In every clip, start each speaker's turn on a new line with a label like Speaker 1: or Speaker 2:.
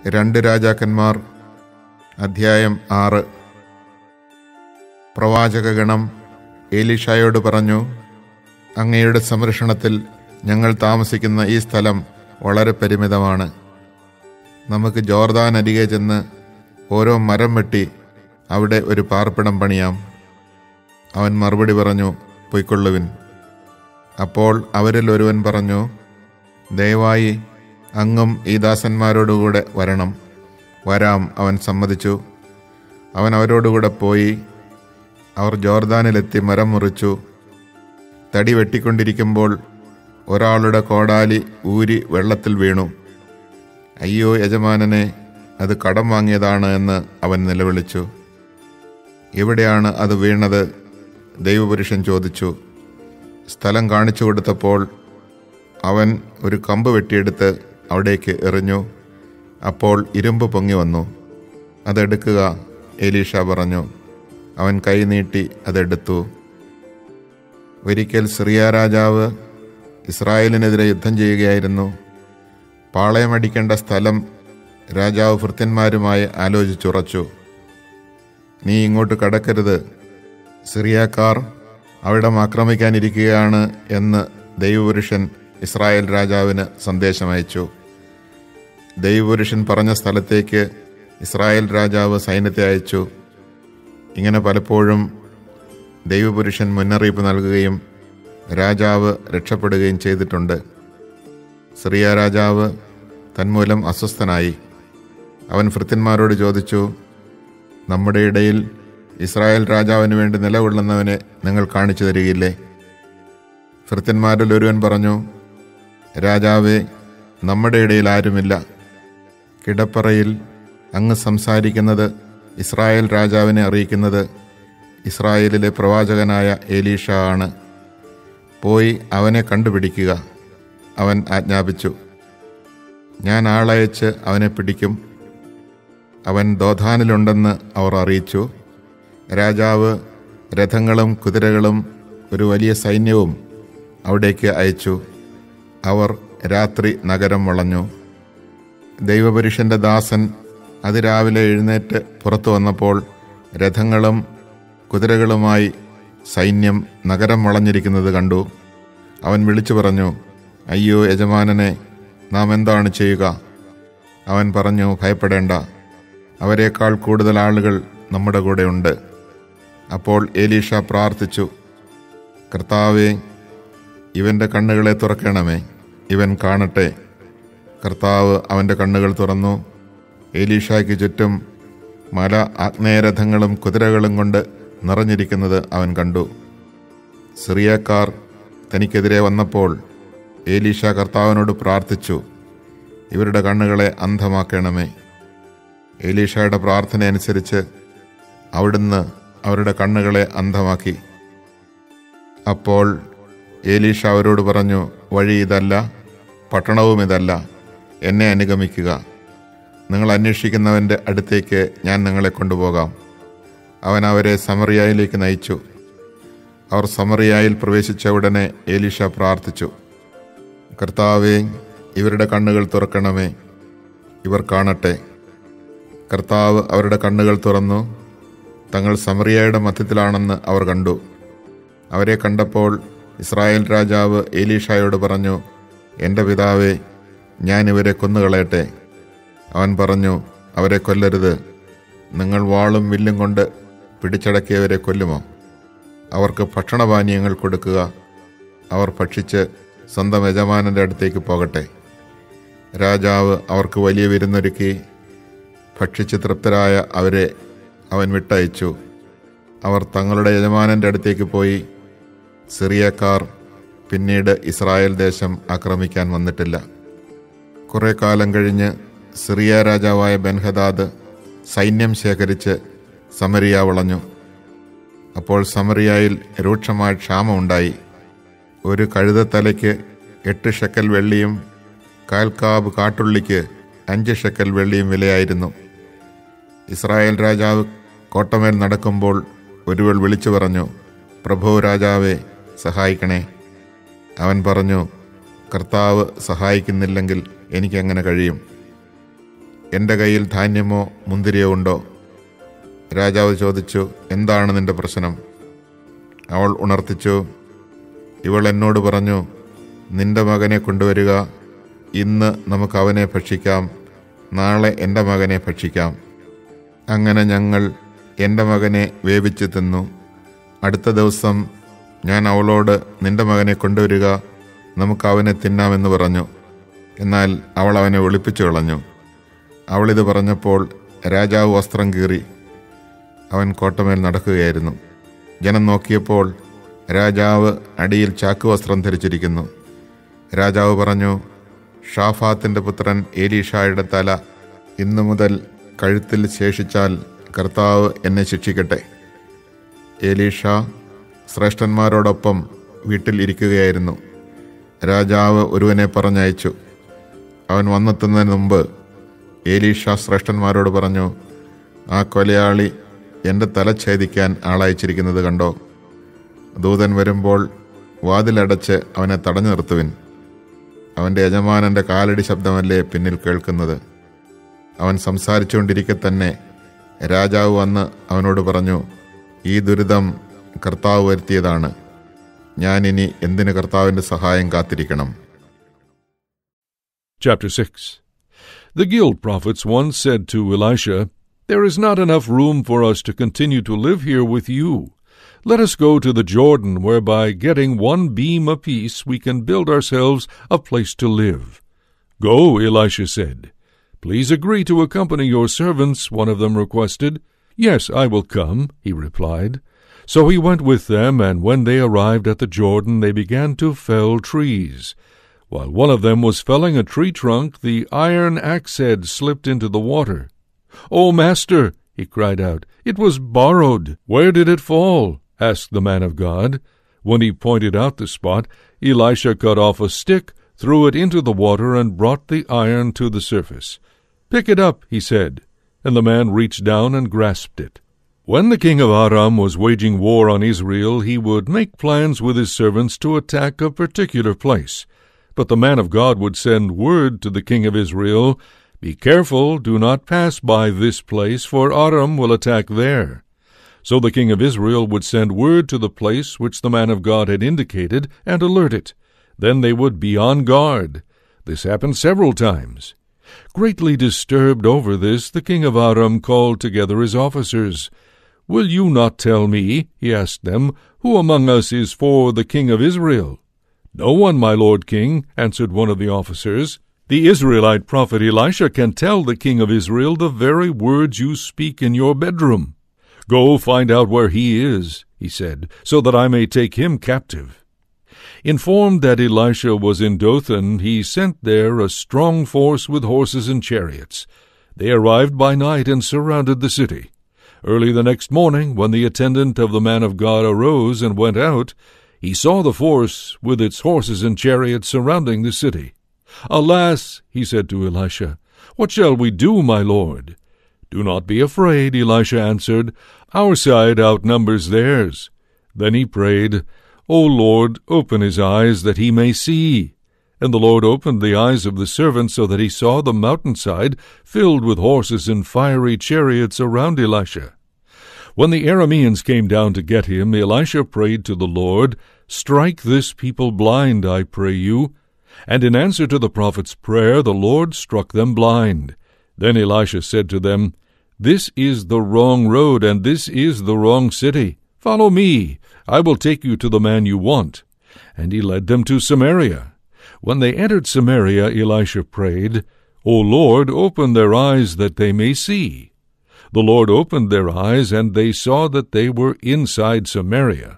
Speaker 1: 2 രാജാക്കന്മാർ അധ്യായം 6. പ്രവാചകഗണം എലീഷായോട് പറഞ്ഞു, അങ്ങയുടെ സംരക്ഷണത്തിൽ ഞങ്ങൾ താമസിക്കുന്ന ഈ സ്ഥലം വളരെ പരിമിതമാണ്. നമുക്ക് ജോർദാൻ അരികെ ചെന്ന് ഓരോ മരം വെട്ടി അവിടെ ഒരു പാർപ്പിടം പണിയാം. അവൻ മറുപടി പറഞ്ഞു, പൊയ്ക്കൊള്ളുവിൻ. അപ്പോൾ അവരിൽ ഒരുവൻ പറഞ്ഞു, ദയവായി അങ്ങും ഈ ദാസന്മാരോടുകൂടെ വരണം. വരാം, അവൻ സമ്മതിച്ചു. അവൻ അവരോടുകൂടെ പോയി. അവർ ജോർദാനിലെത്തി മരം മുറിച്ചു. തടി വെട്ടിക്കൊണ്ടിരിക്കുമ്പോൾ ഒരാളുടെ കോടാലി ഊരി വെള്ളത്തിൽ വീണു. അയ്യോ യജമാനനെ, അത് കടം വാങ്ങിയതാണ് എന്ന് അവൻ നിലവിളിച്ചു. എവിടെയാണ് അത് വീണത്? ദൈവപുരുഷൻ ചോദിച്ചു. സ്ഥലം കാണിച്ചു കൊടുത്തപ്പോൾ അവൻ ഒരു കമ്പ് വെട്ടിയെടുത്ത് അവിടേക്ക് എറിഞ്ഞു. അപ്പോൾ ഇരുമ്പ് പൊങ്ങി വന്നു. അതെടുക്കുക, എലീഷ പറഞ്ഞു. അവൻ കൈ നീട്ടി അതെടുത്തു. ഒരിക്കൽ സിറിയ രാജാവ് ഇസ്രായേലിനെതിരെ യുദ്ധം ചെയ്യുകയായിരുന്നു. പാളയമടിക്കേണ്ട സ്ഥലം രാജാവ് ഭൃത്യന്മാരുമായി ആലോചിച്ചുറച്ചു. നീ ഇങ്ങോട്ട് കടക്കരുത്, സിറിയക്കാർ അവിടം ആക്രമിക്കാനിരിക്കുകയാണ് എന്ന് ദൈവപുരുഷൻ ഇസ്രായേൽ രാജാവിന് സന്ദേശമയച്ചു. ദൈവപുരുഷൻ പറഞ്ഞ സ്ഥലത്തേക്ക് ഇസ്രായേൽ രാജാവ് സൈന്യത്തെ അയച്ചു. ഇങ്ങനെ പലപ്പോഴും ദൈവപുരുഷൻ മുന്നറിയിപ്പ് നൽകുകയും രാജാവ് രക്ഷപ്പെടുകയും ചെയ്തിട്ടുണ്ട്. സിറിയ രാജാവ് തന്മൂലം അസ്വസ്ഥനായി. അവൻ ഭൃത്യന്മാരോട് ചോദിച്ചു, നമ്മുടെ ഇടയിൽ ഇസ്രായേൽ രാജാവിന് വേണ്ടി നിലകൊള്ളുന്നവനെ നിങ്ങൾ കാണിച്ചു തരികയില്ലേ? ഭൃത്യന്മാരിൽ ഒരുവൻ പറഞ്ഞു, രാജാവേ, നമ്മുടെ ഇടയിൽ ആരുമില്ല. കിടപ്പറയിൽ അങ്ങ് സംസാരിക്കുന്നത് ഇസ്രായേൽ രാജാവിനെ അറിയിക്കുന്നത് ഇസ്രായേലിലെ പ്രവാചകനായ എലീഷ ആണ്. പോയി അവനെ കണ്ടുപിടിക്കുക, അവൻ ആജ്ഞാപിച്ചു. ഞാൻ ആളയച്ച് അവനെ പിടിക്കും. അവൻ ദോഥാനിലുണ്ടെന്ന് അവർ അറിയിച്ചു. രാജാവ് രഥങ്ങളും കുതിരകളും ഒരു വലിയ സൈന്യവും അവിടേക്ക് അയച്ചു. അവർ രാത്രി നഗരം വളഞ്ഞു. ദൈവപുരുഷന്റെ ദാസൻ അതിരാവിലെ എഴുന്നേറ്റ് പുറത്തു വന്നപ്പോൾ രഥങ്ങളും കുതിരകളുമായി സൈന്യം നഗരം വളഞ്ഞിരിക്കുന്നത് കണ്ടു. അവൻ വിളിച്ചു പറഞ്ഞു, അയ്യോ യജമാനനെ, നാം എന്താണ് ചെയ്യുക? അവൻ പറഞ്ഞു, ഭയപ്പെടേണ്ട, അവരെക്കാൾ കൂടുതൽ ആളുകൾ നമ്മുടെ കൂടെ ഉണ്ട്. അപ്പോൾ എലീഷ പ്രാർത്ഥിച്ചു, കർത്താവേ, ഇവൻ്റെ കണ്ണുകളെ തുറക്കണമേ, ഇവൻ കാണട്ടെ. കർത്താവ് അവൻ്റെ കണ്ണുകൾ തുറന്നു. എലീഷയ്ക്ക് ചുറ്റും മല ആഗ്നേയരഥങ്ങളും കുതിരകളും കൊണ്ട് നിറഞ്ഞിരിക്കുന്നത് അവൻ കണ്ടു. സിറിയക്കാർ തനിക്കെതിരെ വന്നപ്പോൾ എലീഷ കർത്താവിനോട് പ്രാർത്ഥിച്ചു, ഇവരുടെ കണ്ണുകളെ അന്ധമാക്കണമേ. എലീഷയുടെ പ്രാർത്ഥന അനുസരിച്ച് അവിടുന്ന് അവരുടെ കണ്ണുകളെ അന്ധമാക്കി. അപ്പോൾ എലീഷ അവരോട് പറഞ്ഞു, വഴി ഇതല്ല, പട്ടണവും ഇതല്ല. എന്നെ അനുഗമിക്കുക. നിങ്ങൾ അന്വേഷിക്കുന്നവൻ്റെ അടുത്തേക്ക് ഞാൻ നിങ്ങളെ കൊണ്ടുപോകാം. അവൻ അവരെ സമറിയയിലേക്ക് നയിച്ചു. അവർ സമറിയയിൽ പ്രവേശിച്ച ഉടനെ എലീഷ പ്രാർത്ഥിച്ചു, കർത്താവേ, ഇവരുടെ കണ്ണുകൾ തുറക്കണമേ, ഇവർ കാണട്ടെ. കർത്താവ് അവരുടെ കണ്ണുകൾ തുറന്നു. തങ്ങൾ സമറിയയുടെ മധ്യത്തിലാണെന്ന് അവർ കണ്ടു. അവരെ കണ്ടപ്പോൾ ഇസ്രായേൽ രാജാവ് എലീഷായോട് പറഞ്ഞു, എൻ്റെ പിതാവേ, ഞാൻ ഇവരെ കൊന്നുകളയട്ടെ. അവൻ പറഞ്ഞു, അവരെ കൊല്ലരുത്. നിങ്ങൾ വാളും വില്ലും കൊണ്ട് പിടിച്ചടക്കിയവരെ കൊല്ലുമോ? അവർക്ക് ഭക്ഷണപാനീയങ്ങൾ കൊടുക്കുക. അവർ ഭക്ഷിച്ച് സ്വന്തം യജമാനൻ്റെ അടുത്തേക്ക് പോകട്ടെ. രാജാവ് അവർക്ക് വലിയ വിരുന്നൊരുക്കി. ഭക്ഷിച്ച് തൃപ്തരായ അവരെ അവൻ വിട്ടയച്ചു. അവർ തങ്ങളുടെ യജമാനൻ്റെ അടുത്തേക്ക് പോയി. സിറിയക്കാർ പിന്നീട് ഇസ്രായേൽ ദേശം ആക്രമിക്കാൻ വന്നിട്ടില്ല. കുറെ കാലം കഴിഞ്ഞ് സിറിയ രാജാവായ ബെൻഹദാദ് സൈന്യം ശേഖരിച്ച് സമരിയ വളഞ്ഞു. അപ്പോൾ സമറിയയിൽ രൂക്ഷമായ ക്ഷാമമുണ്ടായി. ഒരു കഴുതത്തലയ്ക്ക് 8 ഷെക്കൽ വെള്ളിയും 1/4 കാബ് കാട്ടുള്ളിക്ക് 5 ഷെക്കൽ വെള്ളിയും വിലയായിരുന്നു. ഇസ്രായേൽ രാജാവ് കോട്ടമേൽ നടക്കുമ്പോൾ ഒരുവൾ വിളിച്ചു പറഞ്ഞു, പ്രഭു രാജാവേ, സഹായിക്കണേ. അവൻ പറഞ്ഞു, കർത്താവ് സഹായിക്കുന്നില്ലെങ്കിൽ എനിക്കെങ്ങനെ കഴിയും? എൻ്റെ കയ്യിൽ ധാന്യമോ മുന്തിരിയോ ഉണ്ടോ? രാജാവ് ചോദിച്ചു, എന്താണ് നിന്റെ പ്രശ്നം? അവൾ ഉണർത്തിച്ചു, ഇവൾ എന്നോട് പറഞ്ഞു, നിന്റെ മകനെ കൊണ്ടുവരിക, ഇന്ന് നമുക്ക് അവനെ ഭക്ഷിക്കാം, നാളെ എൻ്റെ മകനെ ഭക്ഷിക്കാം. അങ്ങനെ ഞങ്ങൾ എൻ്റെ മകനെ വേവിച്ച് തിന്നു. അടുത്ത ദിവസം ഞാൻ അവളോട്, നിന്റെ മകനെ കൊണ്ടുവരിക, നമുക്ക് അവനെ തിന്നാമെന്ന് പറഞ്ഞു. എന്നാൽ അവൾ അവനെ ഒളിപ്പിച്ചു കളഞ്ഞു. അവളിത് പറഞ്ഞപ്പോൾ രാജാവ് വസ്ത്രം കീറി. അവൻ കോട്ടമേൽ നടക്കുകയായിരുന്നു. ജനം നോക്കിയപ്പോൾ രാജാവ് അടിയിൽ ചാക്കുവസ്ത്രം ധരിച്ചിരിക്കുന്നു. രാജാവ് പറഞ്ഞു, ഷാഫാത്തിൻ്റെ പുത്രൻ എലീഷായുടെ തല ഇന്നു മുതൽ കഴുത്തിൽ ശേഷിച്ചാൽ കർത്താവ് എന്നെ ശിക്ഷിക്കട്ടെ. എലീഷ ശ്രേഷ്ഠന്മാരോടൊപ്പം വീട്ടിൽ ഇരിക്കുകയായിരുന്നു. രാജാവ് ഒരുവനെ പറഞ്ഞയച്ചു. അവൻ വന്നെത്തുന്നതിന് മുമ്പ് എലീഷ ശ്രേഷ്ഠന്മാരോട് പറഞ്ഞു, ആ കൊലയാളി എൻ്റെ തല ഛേദിക്കാൻ ആളയച്ചിരിക്കുന്നത് കണ്ടോ? ദൂതൻ വരുമ്പോൾ വാതിലടച്ച് അവനെ തടഞ്ഞു നിർത്തുവിൻ. അവൻ്റെ യജമാനൻ്റെ കാലടി ശബ്ദമല്ലേ പിന്നിൽ കേൾക്കുന്നത്. അവൻ സംസാരിച്ചുകൊണ്ടിരിക്കെ തന്നെ രാജാവ് വന്ന് അവനോട് പറഞ്ഞു, ഈ ദുരിതം കർത്താവ് വരുത്തിയതാണ്. ഞാനിനി എന്തിന് കർത്താവിൻ്റെ സഹായം കാത്തിരിക്കണം?
Speaker 2: Chapter 6. The guild prophets once said to Elisha, There is not enough room for us to continue to live here with you. Let us go to the Jordan, where by getting one beam apiece we can build ourselves a place to live. Go, Elisha said. Please agree to accompany your servants, one of them requested. Yes, I will come, he replied. So he went with them, and when they arrived at the Jordan, they began to fell trees. While one of them was felling a tree trunk, the iron axe head slipped into the water. "Oh, master," he cried out, "it was borrowed. Where did it fall?" asked the man of God. When he pointed out the spot, Elisha cut off a stick, threw it into the water, and brought the iron to the surface. "Pick it up," he said, and the man reached down and grasped it. When the king of Aram was waging war on Israel, he would make plans with his servants to attack a particular place. But the man of God would send word to the king of Israel, "Be careful, do not pass by this place, for Aram will attack there." So the king of Israel would send word to the place which the man of God had indicated and alert it. Then they would be on guard. This happened several times. Greatly disturbed over this, the king of Aram called together his officers. "Will you not tell me," he asked them, "who among us is for the king of Israel?" "No one, my lord king," answered one of the officers. "The Israelite prophet Elisha can tell the king of Israel the very words you speak in your bedroom." "Go find out where he is," he said, "so that I may take him captive." Informed that Elisha was in Dothan, he sent there a strong force with horses and chariots. They arrived by night and surrounded the city. Early the next morning, when the attendant of the man of God arose and went out, he saw the force with its horses and chariots surrounding the city. "Alas," he said to Elisha, "what shall we do, my lord?" "Do not be afraid," Elisha answered. "Our side outnumbers theirs." Then he prayed, "O Lord, open his eyes that he may see." And the Lord opened the eyes of the servant so that he saw the mountainside filled with horses and fiery chariots around Elisha. When the Arameans came down to get him, Elisha prayed to the Lord, "Strike this people blind, I pray you." And in answer to the prophet's prayer, the Lord struck them blind. Then Elisha said to them, "This is the wrong road, and this is the wrong city. Follow me. I will take you to the man you want." And he led them to Samaria. When they entered Samaria, Elisha prayed, "O Lord, open their eyes that they may see." The Lord opened their eyes, and they saw that they were inside Samaria.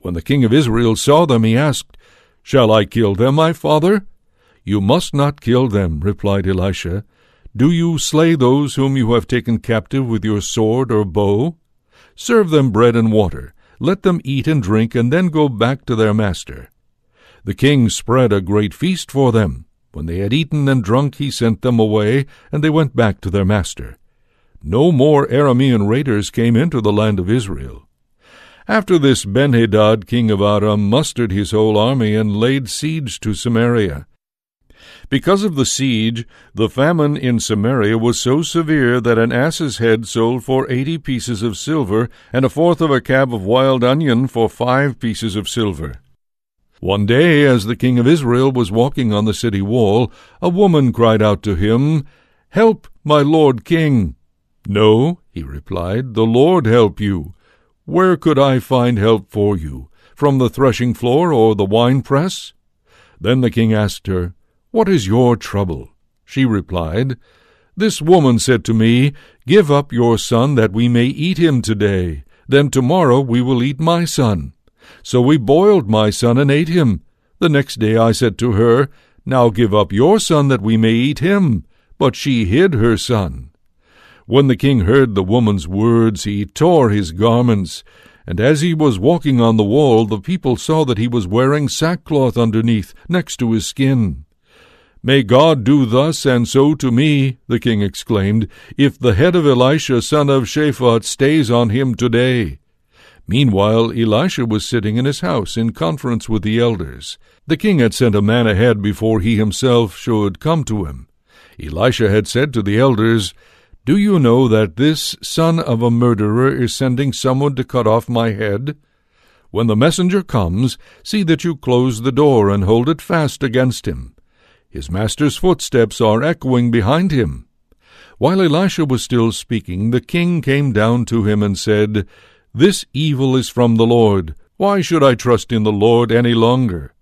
Speaker 2: When the king of Israel saw them, he asked, "Shall I kill them, my father?" "You must not kill them," replied Elisha. "Do you slay those whom you have taken captive with your sword or bow? Serve them bread and water. Let them eat and drink, and then go back to their master." The king spread a great feast for them. When they had eaten and drunk, he sent them away, and they went back to their master. No more Aramean raiders came into the land of Israel. After this, Ben-Hadad, king of Aram, mustered his whole army and laid siege to Samaria. Because of the siege, the famine in Samaria was so severe that an ass's head sold for 80 pieces of silver, and a fourth of a cab of wild onion for 5 pieces of silver. One day, as the king of Israel was walking on the city wall, a woman cried out to him, "Help, my lord king!" "No," he replied, "the Lord help you. Where could I find help for you? From the threshing floor or the winepress?" Then the king asked her, "What is your trouble?" She replied, "This woman said to me, 'Give up your son that we may eat him today. Then tomorrow we will eat my son.' So we boiled my son and ate him. The next day I said to her, 'Now give up your son that we may eat him.' But she hid her son." When the king heard the woman's words, he tore his garments, and as he was walking on the wall, the people saw that he was wearing sackcloth underneath, next to his skin. "May God do thus and so to me," the king exclaimed, "if the head of Elisha son of Shaphat stays on him today." Meanwhile, Elisha was sitting in his house in conference with the elders. The king had sent a man ahead before he himself should come to him. Elisha had said to the elders, "Do you know that this son of a murderer is sending someone to cut off my head? When the messenger comes, see that you close the door and hold it fast against him. His master's footsteps are echoing behind him." While Elisha was still speaking, the king came down to him and said, "This evil is from the Lord. Why should I trust in the Lord any longer?